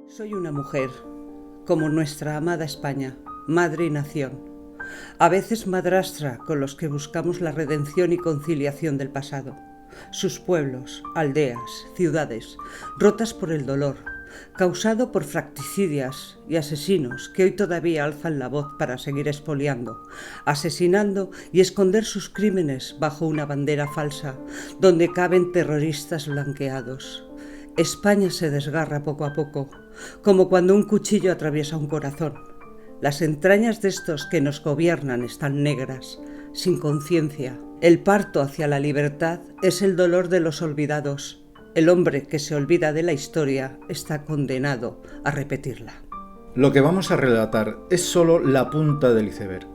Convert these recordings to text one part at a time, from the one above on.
Soy una mujer, como nuestra amada España, madre y nación. A veces madrastra con los que buscamos la redención y conciliación del pasado. Sus pueblos, aldeas, ciudades, rotas por el dolor, causado por fracticidas y asesinos que hoy todavía alzan la voz para seguir expoliando, asesinando y esconder sus crímenes bajo una bandera falsa, donde caben terroristas blanqueados. España se desgarra poco a poco, como cuando un cuchillo atraviesa un corazón. Las entrañas de estos que nos gobiernan están negras, sin conciencia. El parto hacia la libertad es el dolor de los olvidados. El hombre que se olvida de la historia está condenado a repetirla. Lo que vamos a relatar es solo la punta del iceberg,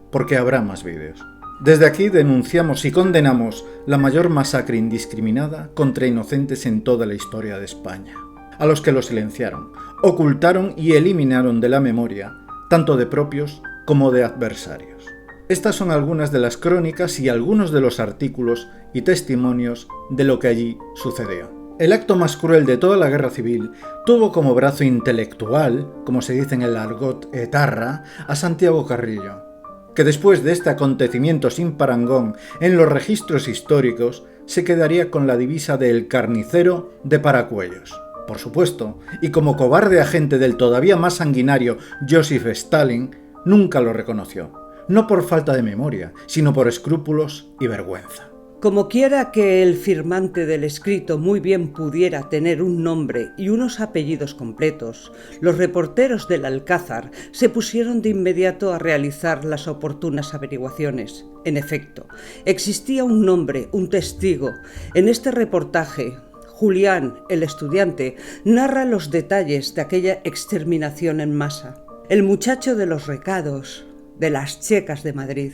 porque habrá más vídeos. Desde aquí denunciamos y condenamos la mayor masacre indiscriminada contra inocentes en toda la historia de España, a los que lo silenciaron, ocultaron y eliminaron de la memoria, tanto de propios como de adversarios. Estas son algunas de las crónicas y algunos de los artículos y testimonios de lo que allí sucedió. El acto más cruel de toda la guerra civil tuvo como brazo intelectual, como se dice en el argot etarra, a Santiago Carrillo, que después de este acontecimiento sin parangón en los registros históricos se quedaría con la divisa de El Carnicero de Paracuellos, por supuesto, y como cobarde agente del todavía más sanguinario Joseph Stalin, nunca lo reconoció, no por falta de memoria, sino por escrúpulos y vergüenza. Como quiera que el firmante del escrito muy bien pudiera tener un nombre y unos apellidos completos, los reporteros del Alcázar se pusieron de inmediato a realizar las oportunas averiguaciones. En efecto, existía un nombre, un testigo. En este reportaje, Julián, el estudiante, narra los detalles de aquella exterminación en masa. El muchacho de los recados, de las checas de Madrid,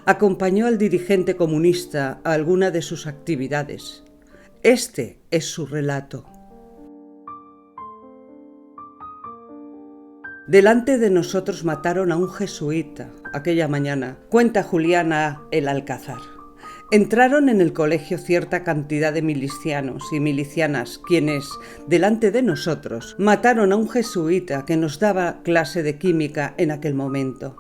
acompañó al dirigente comunista a alguna de sus actividades. Este es su relato. Delante de nosotros mataron a un jesuita aquella mañana, cuenta Juliana el Alcázar. Entraron en el colegio cierta cantidad de milicianos y milicianas, quienes, delante de nosotros, mataron a un jesuita que nos daba clase de química en aquel momento.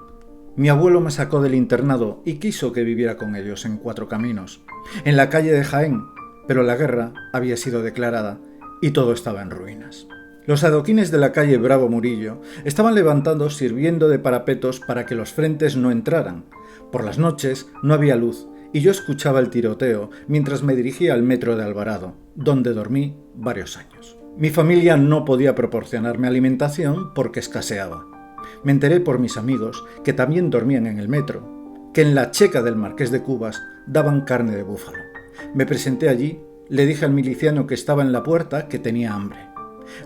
Mi abuelo me sacó del internado y quiso que viviera con ellos en Cuatro Caminos, en la calle de Jaén, pero la guerra había sido declarada y todo estaba en ruinas. Los adoquines de la calle Bravo Murillo estaban levantando sirviendo de parapetos para que los frentes no entraran. Por las noches no había luz y yo escuchaba el tiroteo mientras me dirigía al metro de Alvarado, donde dormí varios años. Mi familia no podía proporcionarme alimentación porque escaseaba. Me enteré por mis amigos, que también dormían en el metro, que en la checa del Marqués de Cubas daban carne de búfalo. Me presenté allí, le dije al miliciano que estaba en la puerta que tenía hambre.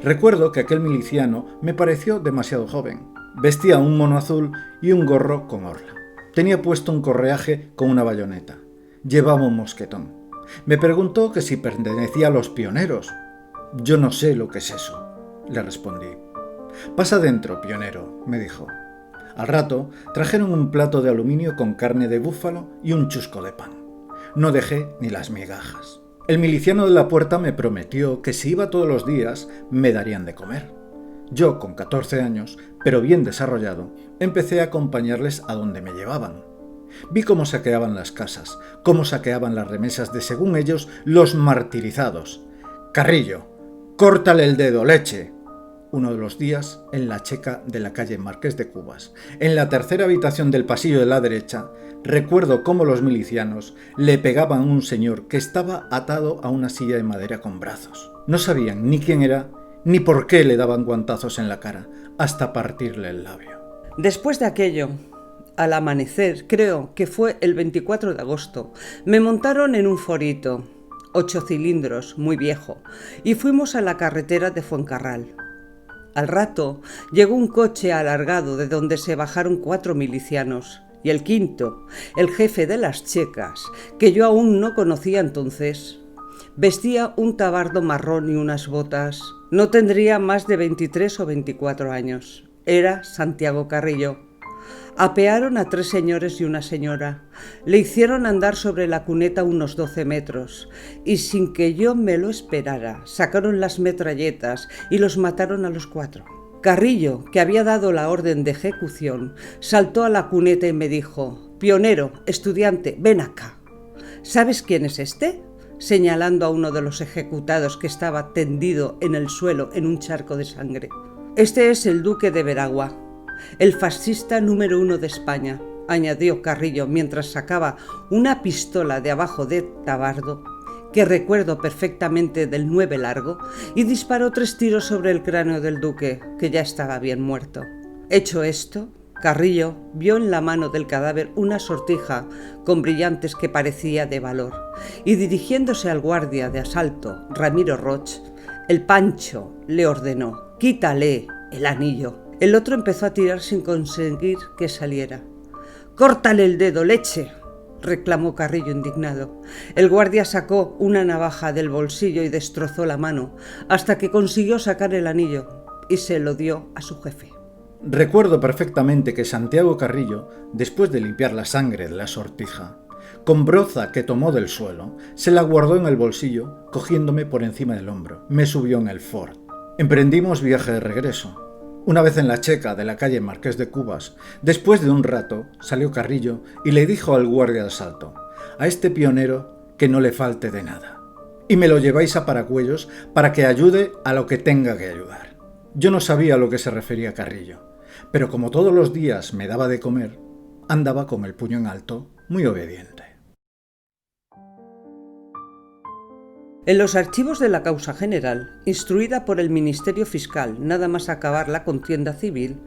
Recuerdo que aquel miliciano me pareció demasiado joven. Vestía un mono azul y un gorro con orla. Tenía puesto un correaje con una bayoneta. Llevaba un mosquetón. Me preguntó que si pertenecía a los pioneros. Yo no sé lo que es eso, le respondí. «Pasa dentro, pionero», me dijo. Al rato trajeron un plato de aluminio con carne de búfalo y un chusco de pan. No dejé ni las migajas. El miliciano de la puerta me prometió que si iba todos los días me darían de comer. Yo, con 14 años, pero bien desarrollado, empecé a acompañarles a donde me llevaban. Vi cómo saqueaban las casas, cómo saqueaban las remesas de, según ellos, los martirizados. «Carrillo, córtale el dedo, leche». Uno de los días, en la checa de la calle Marqués de Cubas, en la tercera habitación del pasillo de la derecha, recuerdo cómo los milicianos le pegaban a un señor que estaba atado a una silla de madera con brazos. No sabían ni quién era, ni por qué le daban guantazos en la cara, hasta partirle el labio. Después de aquello, al amanecer, creo que fue el 24 de agosto, me montaron en un forito, 8 cilindros, muy viejo, y fuimos a la carretera de Fuencarral. Al rato llegó un coche alargado de donde se bajaron 4 milicianos y el quinto, el jefe de las checas, que yo aún no conocía entonces, vestía un tabardo marrón y unas botas. No tendría más de 23 o 24 años. Era Santiago Carrillo. Apearon a 3 señores y una señora. Le hicieron andar sobre la cuneta unos 12 metros y sin que yo me lo esperara, sacaron las metralletas y los mataron a los 4. Carrillo, que había dado la orden de ejecución, saltó a la cuneta y me dijo: «Pionero, estudiante, ven acá». «¿Sabes quién es este?», señalando a uno de los ejecutados que estaba tendido en el suelo en un charco de sangre. «Este es el duque de Veragua, el fascista número 1 de España», añadió Carrillo mientras sacaba una pistola de abajo de tabardo, que recuerdo perfectamente del 9 largo, y disparó 3 tiros sobre el cráneo del duque, que ya estaba bien muerto. Hecho esto, Carrillo vio en la mano del cadáver una sortija con brillantes que parecía de valor, y dirigiéndose al guardia de asalto, Ramiro Roch, el Pancho le ordenó: «Quítale el anillo». El otro empezó a tirar sin conseguir que saliera. «¡Córtale el dedo, leche!», reclamó Carrillo indignado. El guardia sacó una navaja del bolsillo y destrozó la mano, hasta que consiguió sacar el anillo y se lo dio a su jefe. Recuerdo perfectamente que Santiago Carrillo, después de limpiar la sangre de la sortija, con broza que tomó del suelo, se la guardó en el bolsillo, cogiéndome por encima del hombro. Me subió en el Ford. Emprendimos viaje de regreso. Una vez en la checa de la calle Marqués de Cubas, después de un rato, salió Carrillo y le dijo al guardia de asalto: «A este pionero que no le falte de nada. Y me lo lleváis a Paracuellos para que ayude a lo que tenga que ayudar». Yo no sabía a lo que se refería Carrillo, pero como todos los días me daba de comer, andaba con el puño en alto, muy obediente. En los archivos de la causa general, instruida por el Ministerio Fiscal nada más acabar la contienda civil,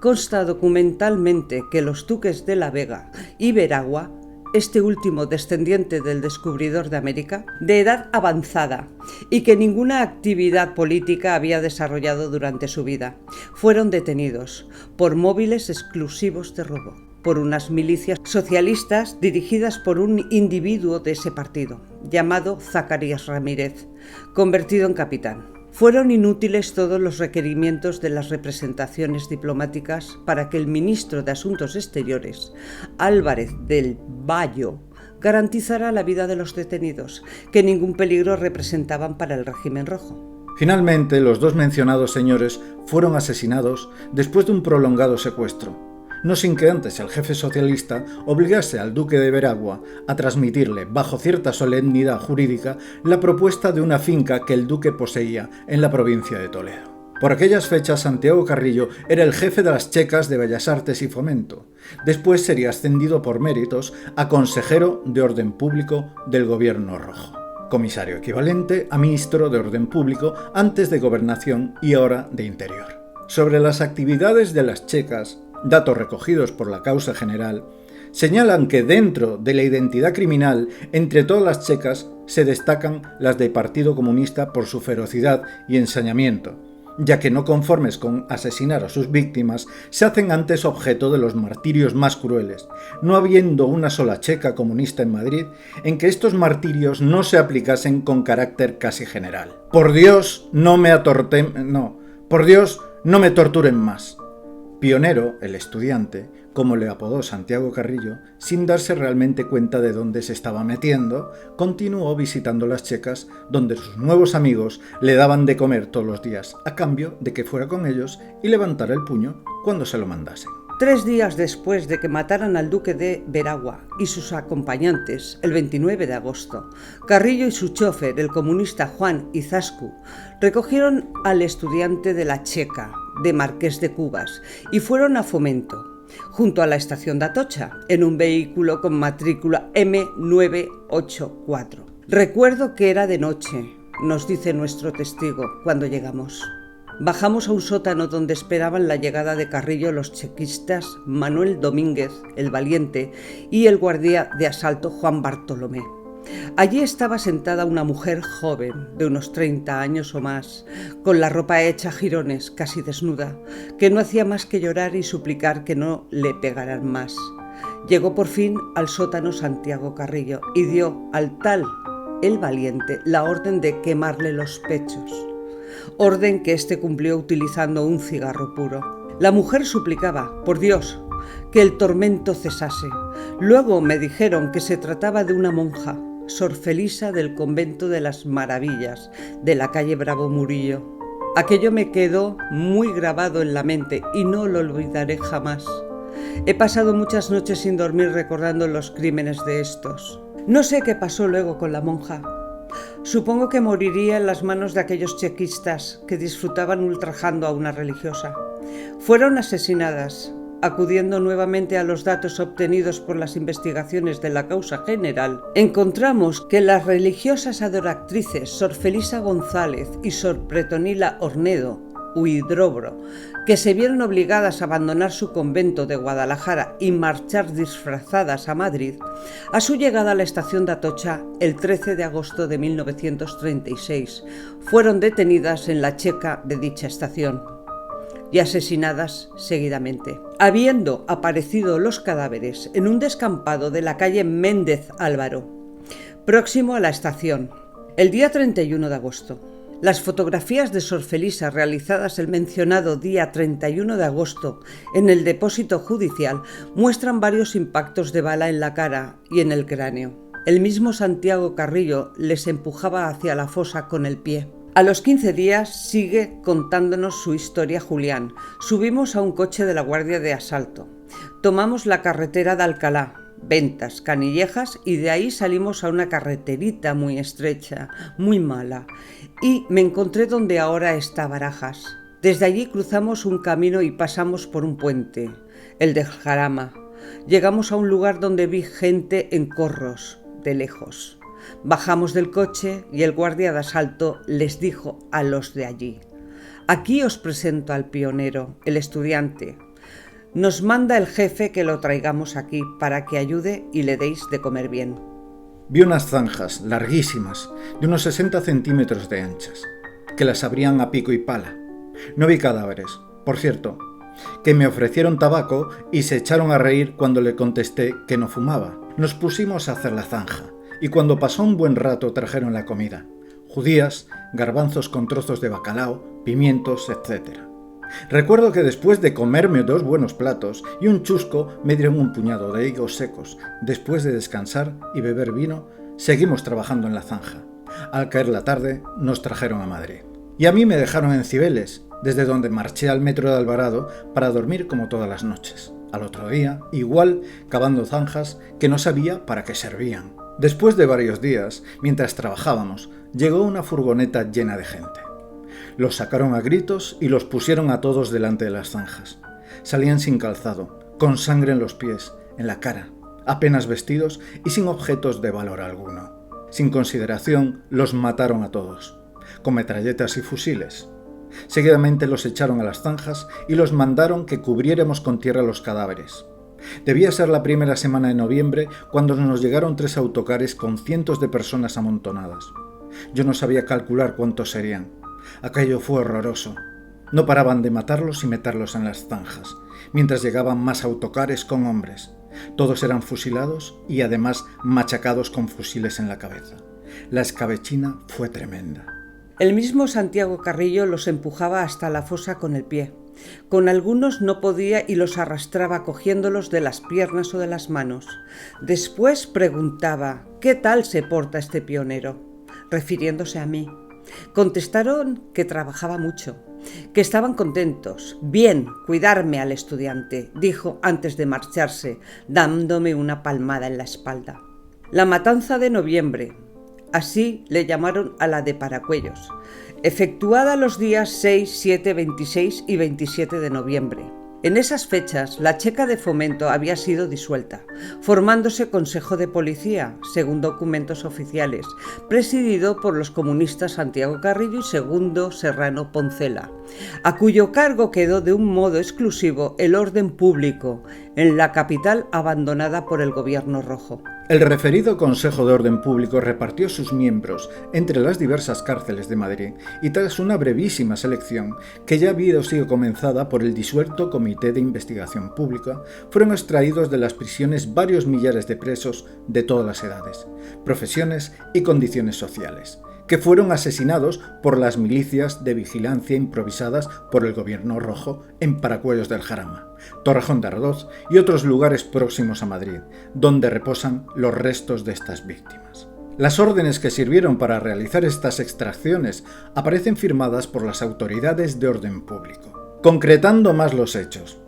consta documentalmente que los duques de la Vega y Veragua, este último descendiente del descubridor de América, de edad avanzada y que ninguna actividad política había desarrollado durante su vida, fueron detenidos por móviles exclusivos de robo por unas milicias socialistas dirigidas por un individuo de ese partido, llamado Zacarías Ramírez, convertido en capitán. Fueron inútiles todos los requerimientos de las representaciones diplomáticas para que el ministro de Asuntos Exteriores, Álvarez del Valle, garantizara la vida de los detenidos, que ningún peligro representaban para el régimen rojo. Finalmente, los 2 mencionados señores fueron asesinados después de un prolongado secuestro, no sin que antes el jefe socialista obligase al duque de Veragua a transmitirle, bajo cierta solemnidad jurídica, la propuesta de una finca que el duque poseía en la provincia de Toledo. Por aquellas fechas, Santiago Carrillo era el jefe de las checas de Bellas Artes y Fomento. Después sería ascendido por méritos a consejero de Orden Público del Gobierno Rojo, comisario equivalente a ministro de Orden Público antes de Gobernación y ahora de Interior. Sobre las actividades de las checas, datos recogidos por la causa general, señalan que dentro de la identidad criminal, entre todas las checas, se destacan las del Partido Comunista por su ferocidad y ensañamiento, ya que no conformes con asesinar a sus víctimas, se hacen antes objeto de los martirios más crueles, no habiendo una sola checa comunista en Madrid en que estos martirios no se aplicasen con carácter casi general. Por Dios, no me torturen más. Pionero, el estudiante, como le apodó Santiago Carrillo, sin darse realmente cuenta de dónde se estaba metiendo, continuó visitando las checas donde sus nuevos amigos le daban de comer todos los días, a cambio de que fuera con ellos y levantara el puño cuando se lo mandasen. 3 días después de que mataran al duque de Veragua y sus acompañantes, el 29 de agosto, Carrillo y su chofer, el comunista Juan Izascu, recogieron al estudiante de la checa de Marqués de Cubas y fueron a Fomento, junto a la estación de Atocha, en un vehículo con matrícula M984. Recuerdo que era de noche, nos dice nuestro testigo, cuando llegamos. Bajamos a un sótano donde esperaban la llegada de Carrillo los chequistas Manuel Domínguez, el valiente, y el guardia de asalto Juan Bartolomé. Allí estaba sentada una mujer joven, de unos 30 años o más, con la ropa hecha jirones, casi desnuda, que no hacía más que llorar y suplicar que no le pegaran más. Llegó por fin al sótano Santiago Carrillo y dio al tal, el valiente, la orden de quemarle los pechos. Orden que éste cumplió utilizando un cigarro puro. La mujer suplicaba, por Dios, que el tormento cesase. Luego me dijeron que se trataba de una monja, Sor Felisa del Convento de las Maravillas, de la calle Bravo Murillo. Aquello me quedó muy grabado en la mente y no lo olvidaré jamás. He pasado muchas noches sin dormir recordando los crímenes de estos. No sé qué pasó luego con la monja. Supongo que moriría en las manos de aquellos chequistas que disfrutaban ultrajando a una religiosa. Fueron asesinadas. Acudiendo nuevamente a los datos obtenidos por las investigaciones de la causa general, encontramos que las religiosas adoratrices Sor Felisa González y Sor Pretonila Ornedo Huidrobro, que se vieron obligadas a abandonar su convento de Guadalajara y marchar disfrazadas a Madrid, a su llegada a la estación de Atocha el 13 de agosto de 1936, fueron detenidas en la checa de dicha estación y asesinadas seguidamente. Habiendo aparecido los cadáveres en un descampado de la calle Méndez Álvaro, próximo a la estación, el día 31 de agosto. Las fotografías de Sor Felisa realizadas el mencionado día 31 de agosto en el depósito judicial muestran varios impactos de bala en la cara y en el cráneo. El mismo Santiago Carrillo les empujaba hacia la fosa con el pie. A los 15 días sigue contándonos su historia Julián. Subimos a un coche de la Guardia de Asalto. Tomamos la carretera de Alcalá, Ventas, Canillejas y de ahí salimos a una carreterita muy estrecha, muy mala. Y me encontré donde ahora está Barajas. Desde allí cruzamos un camino y pasamos por un puente, el del Jarama. Llegamos a un lugar donde vi gente en corros, de lejos. Bajamos del coche y el guardia de asalto les dijo a los de allí: «Aquí os presento al pionero, el estudiante. Nos manda el jefe que lo traigamos aquí para que ayude y le deis de comer bien». Vi unas zanjas larguísimas, de unos 60 centímetros de anchas, que las abrían a pico y pala. No vi cadáveres, por cierto, que me ofrecieron tabaco y se echaron a reír cuando le contesté que no fumaba. Nos pusimos a hacer la zanja, y cuando pasó un buen rato trajeron la comida: judías, garbanzos con trozos de bacalao, pimientos, etc. Recuerdo que después de comerme 2 buenos platos y un chusco me dieron un puñado de higos secos. Después de descansar y beber vino, seguimos trabajando en la zanja. Al caer la tarde nos trajeron a Madrid. Y a mí me dejaron en Cibeles, desde donde marché al metro de Alvarado para dormir como todas las noches. Al otro día, igual, cavando zanjas que no sabía para qué servían. Después de varios días, mientras trabajábamos, llegó una furgoneta llena de gente. Los sacaron a gritos y los pusieron a todos delante de las zanjas. Salían sin calzado, con sangre en los pies, en la cara, apenas vestidos y sin objetos de valor alguno. Sin consideración, los mataron a todos, con metralletas y fusiles. Seguidamente los echaron a las zanjas y los mandaron que cubriéramos con tierra los cadáveres. Debía ser la primera semana de noviembre cuando nos llegaron 3 autocares con cientos de personas amontonadas. Yo no sabía calcular cuántos serían. Aquello fue horroroso. No paraban de matarlos y meterlos en las zanjas, mientras llegaban más autocares con hombres. Todos eran fusilados y además machacados con fusiles en la cabeza. La escabechina fue tremenda. El mismo Santiago Carrillo los empujaba hasta la fosa con el pie. Con algunos no podía y los arrastraba cogiéndolos de las piernas o de las manos. Después preguntaba: «¿Qué tal se porta este pionero?», refiriéndose a mí. Contestaron que trabajaba mucho, que estaban contentos. «Bien, cuidarme al estudiante», dijo antes de marcharse, dándome una palmada en la espalda. La matanza de noviembre, así le llamaron a la de Paracuellos, efectuada los días 6, 7, 26 y 27 de noviembre. En esas fechas, la Checa de Fomento había sido disuelta, formándose Consejo de Policía, según documentos oficiales, presidido por los comunistas Santiago Carrillo y Segundo Serrano Poncela, a cuyo cargo quedó de un modo exclusivo el orden público en la capital abandonada por el Gobierno Rojo. El referido Consejo de Orden Público repartió sus miembros entre las diversas cárceles de Madrid y tras una brevísima selección, que ya había sido comenzada por el disuelto Comité de Investigación Pública, fueron extraídos de las prisiones varios millares de presos de todas las edades, profesiones y condiciones sociales, que fueron asesinados por las milicias de vigilancia improvisadas por el Gobierno Rojo en Paracuellos del Jarama, Torrejón de Ardoz y otros lugares próximos a Madrid, donde reposan los restos de estas víctimas. Las órdenes que sirvieron para realizar estas extracciones aparecen firmadas por las autoridades de orden público. Concretando más los hechos.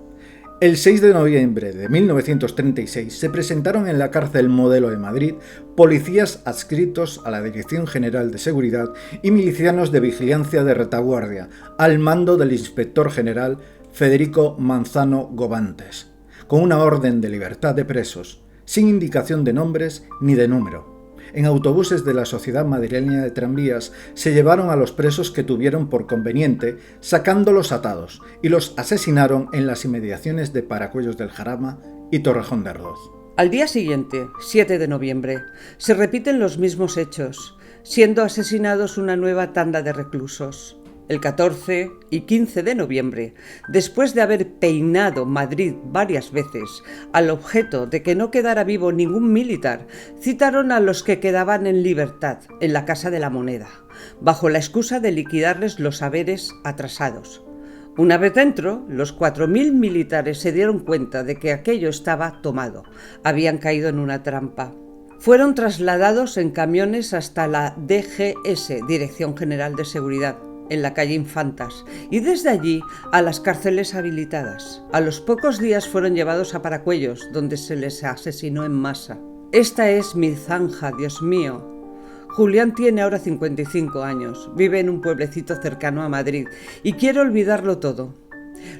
El 6 de noviembre de 1936 se presentaron en la cárcel Modelo de Madrid policías adscritos a la Dirección General de Seguridad y milicianos de vigilancia de retaguardia, al mando del inspector general Federico Manzano Gobantes, con una orden de libertad de presos, sin indicación de nombres ni de número. En autobuses de la Sociedad Madrileña de Tranvías se llevaron a los presos que tuvieron por conveniente, sacándolos atados, y los asesinaron en las inmediaciones de Paracuellos del Jarama y Torrejón de Ardoz. Al día siguiente, 7 de noviembre, se repiten los mismos hechos, siendo asesinados una nueva tanda de reclusos. El 14 y 15 de noviembre, después de haber peinado Madrid varias veces al objeto de que no quedara vivo ningún militar, citaron a los que quedaban en libertad en la Casa de la Moneda, bajo la excusa de liquidarles los haberes atrasados. Una vez dentro, los 4.000 militares se dieron cuenta de que aquello estaba tomado, habían caído en una trampa. Fueron trasladados en camiones hasta la DGS, Dirección General de Seguridad, en la calle Infantas, y desde allí a las cárceles habilitadas. A los pocos días fueron llevados a Paracuellos, donde se les asesinó en masa. Esta es mi zanja, Dios mío. Julián tiene ahora 55 años, vive en un pueblecito cercano a Madrid y quiere olvidarlo todo.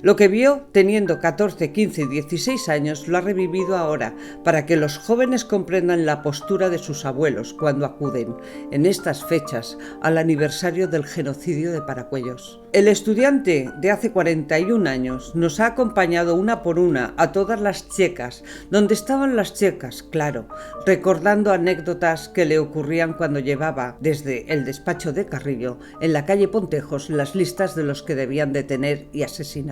Lo que vio teniendo 14, 15 y 16 años lo ha revivido ahora para que los jóvenes comprendan la postura de sus abuelos cuando acuden, en estas fechas, al aniversario del genocidio de Paracuellos. El estudiante de hace 41 años nos ha acompañado una por una a todas las checas, donde estaban las checas, claro, recordando anécdotas que le ocurrían cuando llevaba desde el despacho de Carrillo en la calle Pontejos las listas de los que debían detener y asesinar.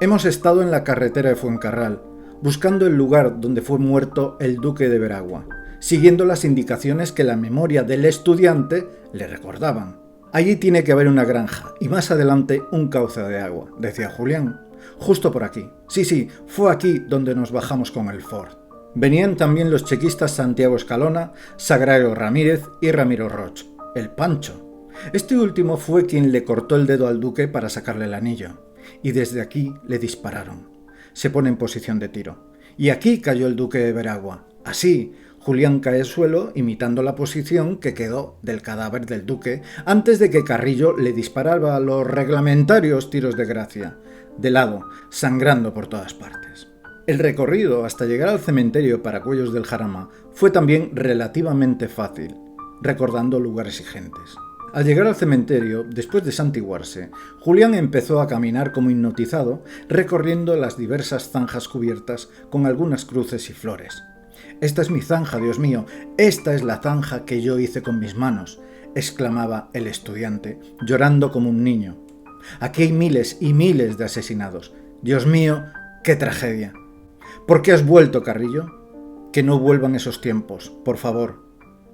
Hemos estado en la carretera de Fuencarral, buscando el lugar donde fue muerto el duque de Veragua, siguiendo las indicaciones que la memoria del estudiante le recordaban. Allí tiene que haber una granja y más adelante un cauce de agua, decía Julián. Justo por aquí. Sí, fue aquí donde nos bajamos con el Ford. Venían también los chequistas Santiago Escalona, Sagrario Ramírez y Ramiro Roch, el Pancho. Este último fue quien le cortó el dedo al duque para sacarle el anillo. Y desde aquí le dispararon. Se pone en posición de tiro. Y aquí cayó el duque de Veragua. Así, Julián cae al suelo imitando la posición que quedó del cadáver del duque antes de que Carrillo le disparara los reglamentarios tiros de gracia, de lado, sangrando por todas partes. El recorrido hasta llegar al cementerio Paracuellos del Jarama fue también relativamente fácil, recordando lugares y gentes. Al llegar al cementerio, después de santiguarse, Julián empezó a caminar como hipnotizado, recorriendo las diversas zanjas cubiertas con algunas cruces y flores. «Esta es mi zanja, Dios mío, esta es la zanja que yo hice con mis manos», exclamaba el estudiante, llorando como un niño. «Aquí hay miles y miles de asesinados. Dios mío, qué tragedia». «¿Por qué has vuelto, Carrillo?» «Que no vuelvan esos tiempos, por favor»,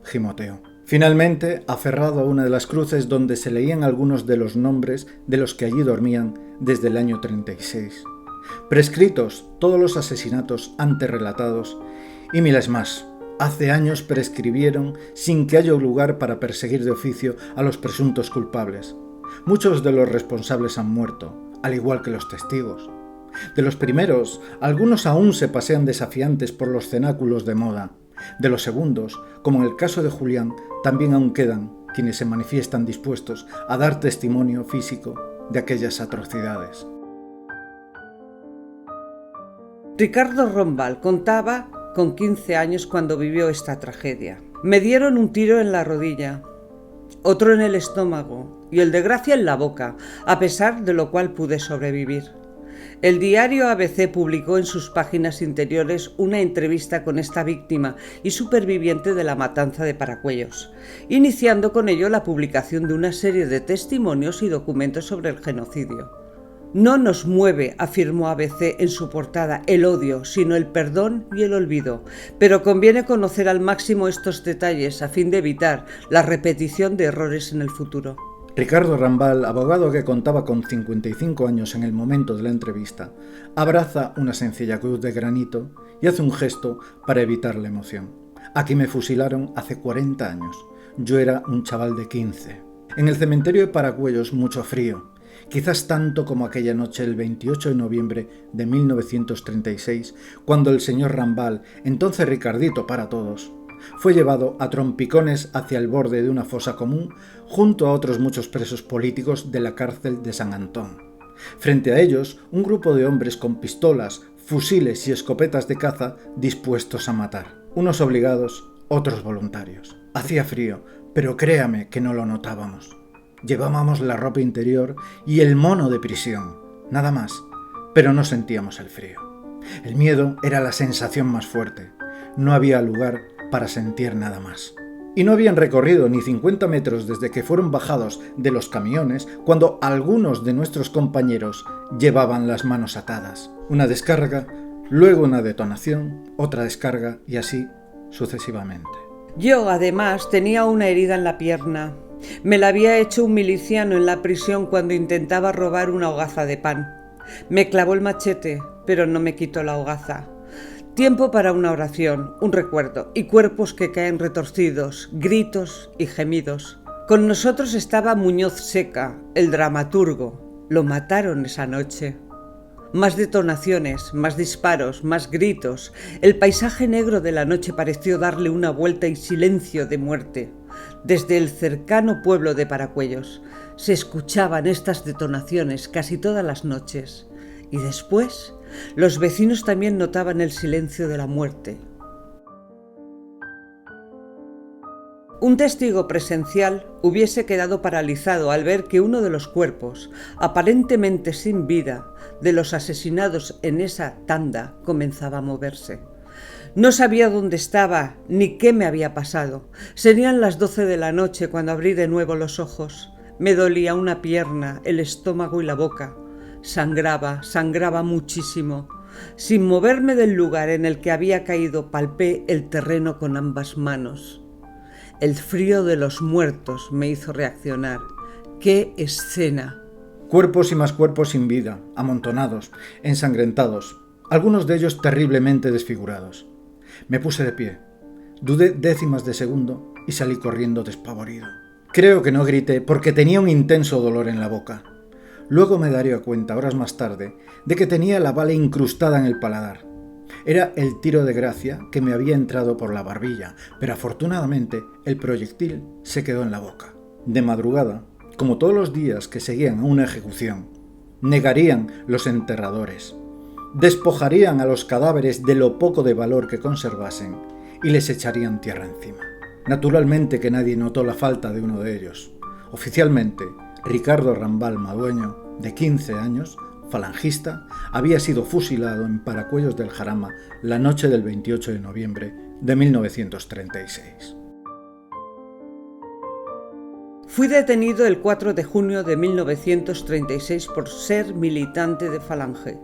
gimoteó. Finalmente, aferrado a una de las cruces donde se leían algunos de los nombres de los que allí dormían desde el año 36. Prescritos todos los asesinatos antes relatados y miles más. Hace años prescribieron sin que haya lugar para perseguir de oficio a los presuntos culpables. Muchos de los responsables han muerto, al igual que los testigos. De los primeros, algunos aún se pasean desafiantes por los cenáculos de moda. De los segundos, como en el caso de Julián, también aún quedan quienes se manifiestan dispuestos a dar testimonio físico de aquellas atrocidades. Ricardo Rombal contaba con 15 años cuando vivió esta tragedia. Me dieron un tiro en la rodilla, otro en el estómago y el de Gracia en la boca, a pesar de lo cual pude sobrevivir. El diario ABC publicó en sus páginas interiores una entrevista con esta víctima y superviviente de la matanza de Paracuellos, iniciando con ello la publicación de una serie de testimonios y documentos sobre el genocidio. No nos mueve, afirmó ABC en su portada, el odio, sino el perdón y el olvido. Pero conviene conocer al máximo estos detalles a fin de evitar la repetición de errores en el futuro. Ricardo Rambal, abogado que contaba con 55 años en el momento de la entrevista, abraza una sencilla cruz de granito y hace un gesto para evitar la emoción. Aquí me fusilaron hace 40 años. Yo era un chaval de 15. En el cementerio de Paracuellos mucho frío, quizás tanto como aquella noche el 28 de noviembre de 1936, cuando el señor Rambal, entonces Ricardito para todos, fue llevado a trompicones hacia el borde de una fosa común junto a otros muchos presos políticos de la cárcel de San Antón. Frente a ellos, un grupo de hombres con pistolas, fusiles y escopetas de caza dispuestos a matar. Unos obligados, otros voluntarios. Hacía frío, pero créame que no lo notábamos. Llevábamos la ropa interior y el mono de prisión, nada más, pero no sentíamos el frío. El miedo era la sensación más fuerte. No había lugar para sentir nada más. Y no habían recorrido ni 50 metros desde que fueron bajados de los camiones cuando algunos de nuestros compañeros llevaban las manos atadas. Una descarga, luego una detonación, otra descarga y así sucesivamente. Yo, además, tenía una herida en la pierna. Me la había hecho un miliciano en la prisión cuando intentaba robar una hogaza de pan. Me clavó el machete, pero no me quitó la hogaza. Tiempo para una oración, un recuerdo, y cuerpos que caen retorcidos, gritos y gemidos. Con nosotros estaba Muñoz Seca, el dramaturgo. Lo mataron esa noche. Más detonaciones, más disparos, más gritos. El paisaje negro de la noche pareció darle una vuelta y silencio de muerte. Desde el cercano pueblo de Paracuellos se escuchaban estas detonaciones casi todas las noches. Y después, los vecinos también notaban el silencio de la muerte. Un testigo presencial hubiese quedado paralizado al ver que uno de los cuerpos, aparentemente sin vida, de los asesinados en esa tanda comenzaba a moverse. No sabía dónde estaba ni qué me había pasado. Serían las 12 de la noche cuando abrí de nuevo los ojos. Me dolía una pierna, el estómago y la boca. Sangraba muchísimo. Sin moverme del lugar en el que había caído, palpé el terreno con ambas manos. El frío de los muertos me hizo reaccionar. ¡Qué escena! Cuerpos y más cuerpos sin vida, amontonados, ensangrentados, algunos de ellos terriblemente desfigurados. Me puse de pie, dudé décimas de segundo y salí corriendo despavorido. Creo que no grité porque tenía un intenso dolor en la boca. Luego me daría cuenta, horas más tarde, de que tenía la bala incrustada en el paladar. Era el tiro de gracia que me había entrado por la barbilla, pero afortunadamente el proyectil se quedó en la boca. De madrugada, como todos los días que seguían a una ejecución, negarían los enterradores, despojarían a los cadáveres de lo poco de valor que conservasen y les echarían tierra encima. Naturalmente que nadie notó la falta de uno de ellos. Oficialmente, Ricardo Rambal Madueño, de 15 años, falangista, había sido fusilado en Paracuellos del Jarama la noche del 28 de noviembre de 1936. Fui detenido el 4 de junio de 1936 por ser militante de Falange.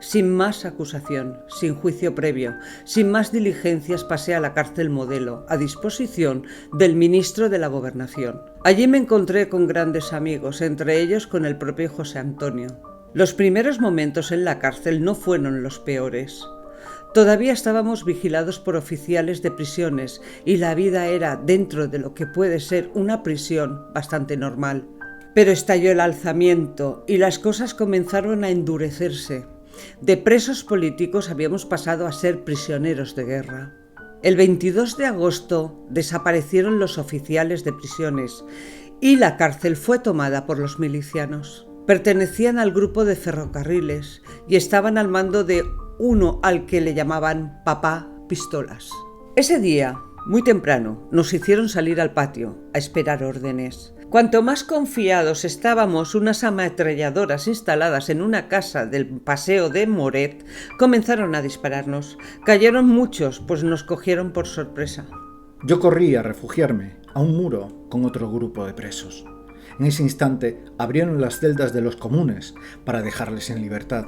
Sin más acusación, sin juicio previo, sin más diligencias pasé a la cárcel Modelo, a disposición del ministro de la Gobernación. Allí me encontré con grandes amigos, entre ellos con el propio José Antonio. Los primeros momentos en la cárcel no fueron los peores. Todavía estábamos vigilados por oficiales de prisiones y la vida era, dentro de lo que puede ser una prisión, bastante normal. Pero estalló el alzamiento y las cosas comenzaron a endurecerse. De presos políticos habíamos pasado a ser prisioneros de guerra. El 22 de agosto desaparecieron los oficiales de prisiones y la cárcel fue tomada por los milicianos. Pertenecían al grupo de ferrocarriles y estaban al mando de uno al que le llamaban Papá Pistolas. Ese día, muy temprano, nos hicieron salir al patio a esperar órdenes. Cuanto más confiados estábamos, unas ametralladoras instaladas en una casa del paseo de Moret comenzaron a dispararnos. Cayeron muchos, pues nos cogieron por sorpresa. Yo corrí a refugiarme a un muro con otro grupo de presos. En ese instante abrieron las celdas de los comunes para dejarles en libertad,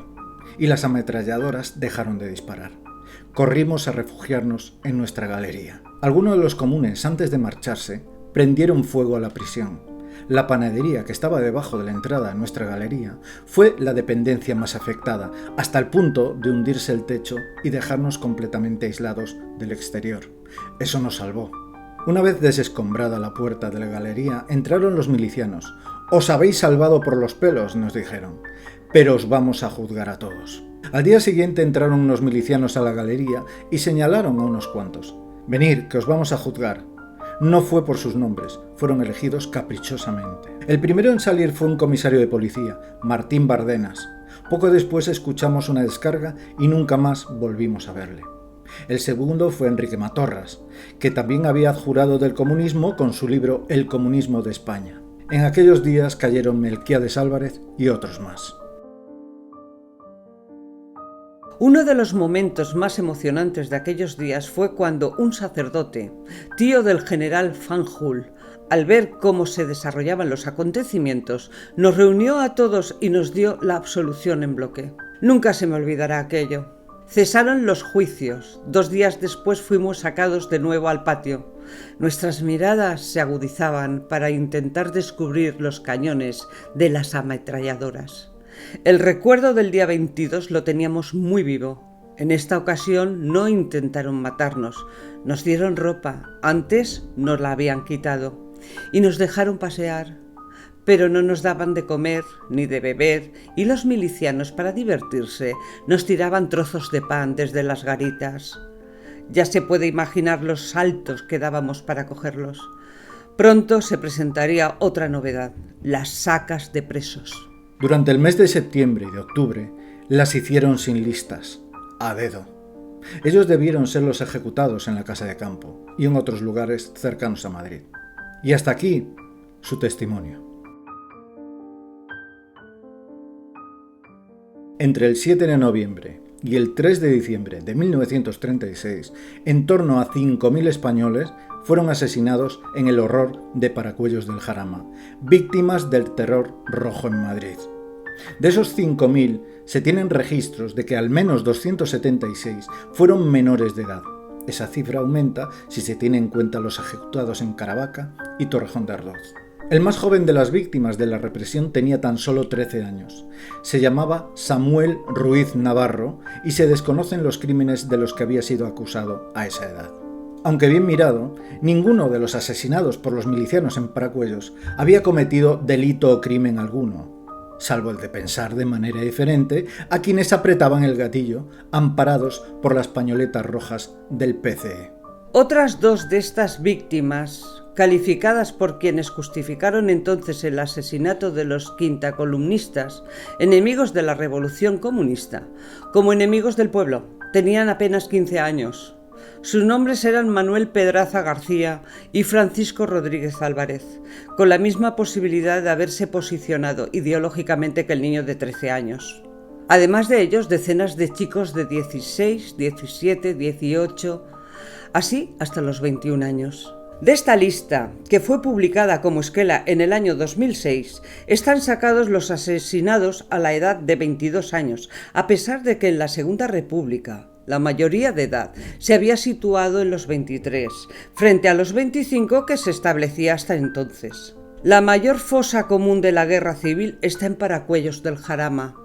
y las ametralladoras dejaron de disparar. Corrimos a refugiarnos en nuestra galería. Algunos de los comunes, antes de marcharse, prendieron fuego a la prisión. La panadería, que estaba debajo de la entrada a nuestra galería, fue la dependencia más afectada, hasta el punto de hundirse el techo y dejarnos completamente aislados del exterior. Eso nos salvó. Una vez desescombrada la puerta de la galería, entraron los milicianos. «Os habéis salvado por los pelos», nos dijeron, «pero os vamos a juzgar a todos». Al día siguiente entraron unos milicianos a la galería y señalaron a unos cuantos. «Venid, que os vamos a juzgar». No fue por sus nombres, fueron elegidos caprichosamente. El primero en salir fue un comisario de policía, Martín Bardenas. Poco después escuchamos una descarga y nunca más volvimos a verle. El segundo fue Enrique Matorras, que también había adjurado del comunismo con su libro El comunismo de España. En aquellos días cayeron Melquiades Álvarez y otros más. Uno de los momentos más emocionantes de aquellos días fue cuando un sacerdote, tío del general Fanjul, al ver cómo se desarrollaban los acontecimientos, nos reunió a todos y nos dio la absolución en bloque. Nunca se me olvidará aquello. Cesaron los juicios. 2 días después fuimos sacados de nuevo al patio. Nuestras miradas se agudizaban para intentar descubrir los cañones de las ametralladoras. El recuerdo del día 22 lo teníamos muy vivo. En esta ocasión no intentaron matarnos, nos dieron ropa, antes nos la habían quitado, y nos dejaron pasear, pero no nos daban de comer ni de beber, y los milicianos, para divertirse, nos tiraban trozos de pan desde las garitas. Ya se puede imaginar los saltos que dábamos para cogerlos. Pronto se presentaría otra novedad, las sacas de presos. Durante el mes de septiembre y de octubre las hicieron sin listas, a dedo. Ellos debieron ser los ejecutados en la casa de campo y en otros lugares cercanos a Madrid. Y hasta aquí su testimonio. Entre el 7 de noviembre y el 3 de diciembre de 1936, en torno a 5.000 españoles fueron asesinados en el horror de Paracuellos del Jarama, víctimas del terror rojo en Madrid. De esos 5.000 se tienen registros de que al menos 276 fueron menores de edad. Esa cifra aumenta si se tiene en cuenta los ejecutados en Caravaca y Torrejón de Ardoz. El más joven de las víctimas de la represión tenía tan solo 13 años. Se llamaba Samuel Ruiz Navarro y se desconocen los crímenes de los que había sido acusado a esa edad. Aunque bien mirado, ninguno de los asesinados por los milicianos en Paracuellos había cometido delito o crimen alguno, salvo el de pensar de manera diferente a quienes apretaban el gatillo, amparados por las pañoletas rojas del PCE. Otras 2 de estas víctimas, calificadas por quienes justificaron entonces el asesinato de los quintacolumnistas, enemigos de la Revolución Comunista, como enemigos del pueblo, tenían apenas 15 años. Sus nombres eran Manuel Pedraza García y Francisco Rodríguez Álvarez, con la misma posibilidad de haberse posicionado ideológicamente que el niño de 13 años. Además de ellos, decenas de chicos de 16, 17, 18, así hasta los 21 años. De esta lista, que fue publicada como esquela en el año 2006, están sacados los asesinados a la edad de 22 años, a pesar de que en la Segunda República la mayoría de edad se había situado en los 23, frente a los 25 que se establecía hasta entonces. La mayor fosa común de la guerra civil está en Paracuellos del Jarama.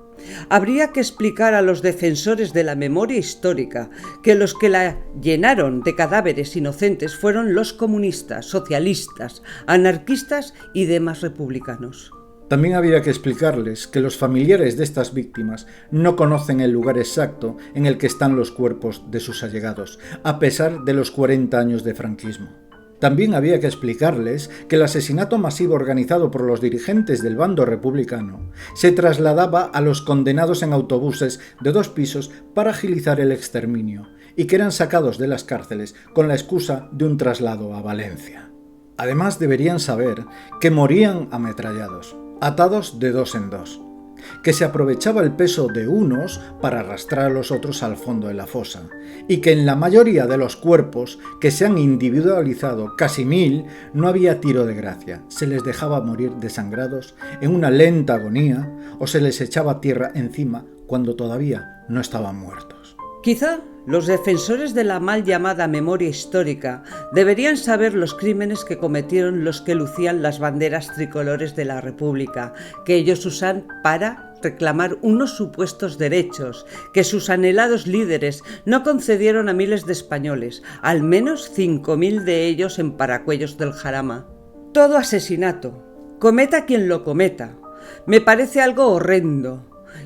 Habría que explicar a los defensores de la memoria histórica que los que la llenaron de cadáveres inocentes fueron los comunistas, socialistas, anarquistas y demás republicanos. También habría que explicarles que los familiares de estas víctimas no conocen el lugar exacto en el que están los cuerpos de sus allegados, a pesar de los 40 años de franquismo. También había que explicarles que el asesinato masivo organizado por los dirigentes del bando republicano se trasladaba a los condenados en autobuses de 2 pisos para agilizar el exterminio y que eran sacados de las cárceles con la excusa de un traslado a Valencia. Además, deberían saber que morían ametrallados, atados de 2 en 2. que se aprovechaba el peso de unos para arrastrar a los otros al fondo de la fosa, y que en la mayoría de los cuerpos que se han individualizado, casi 1000, no había tiro de gracia, se les dejaba morir desangrados en una lenta agonía o se les echaba tierra encima cuando todavía no estaban muertos. Quizá los defensores de la mal llamada memoria histórica deberían saber los crímenes que cometieron los que lucían las banderas tricolores de la República, que ellos usan para reclamar unos supuestos derechos que sus anhelados líderes no concedieron a miles de españoles, al menos 5.000 de ellos en Paracuellos del Jarama. Todo asesinato, cometa quien lo cometa, me parece algo horrendo,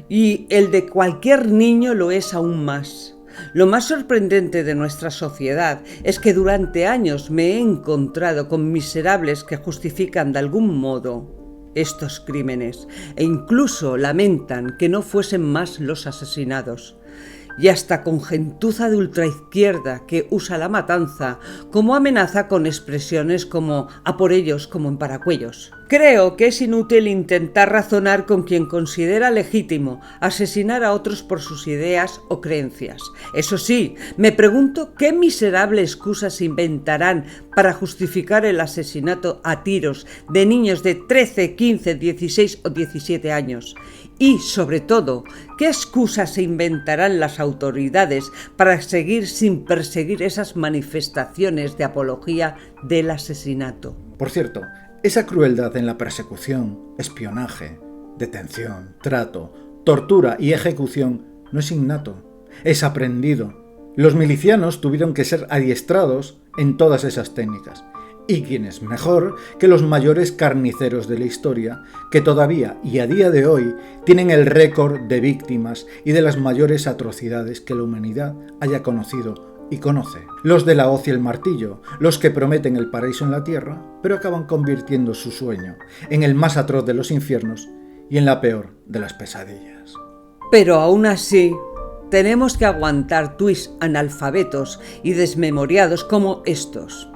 y el de cualquier niño lo es aún más. Lo más sorprendente de nuestra sociedad es que durante años me he encontrado con miserables que justifican de algún modo estos crímenes e incluso lamentan que no fuesen más los asesinados. Y hasta con gentuza de ultraizquierda que usa la matanza como amenaza con expresiones como "a por ellos como en Paracuellos". Creo que es inútil intentar razonar con quien considera legítimo asesinar a otros por sus ideas o creencias. Eso sí, me pregunto qué miserable excusa se inventarán para justificar el asesinato a tiros de niños de 13, 15, 16 o 17 años. Y, sobre todo, ¿qué excusas se inventarán las autoridades para seguir sin perseguir esas manifestaciones de apología del asesinato? Por cierto, esa crueldad en la persecución, espionaje, detención, trato, tortura y ejecución no es innato, es aprendido. Los milicianos tuvieron que ser adiestrados en todas esas técnicas. ¿Y quién es mejor que los mayores carniceros de la historia, que todavía y a día de hoy tienen el récord de víctimas y de las mayores atrocidades que la humanidad haya conocido y conoce? Los de la hoz y el martillo, los que prometen el paraíso en la tierra, pero acaban convirtiendo su sueño en el más atroz de los infiernos y en la peor de las pesadillas. Pero aún así, tenemos que aguantar tuits analfabetos y desmemoriados como estos.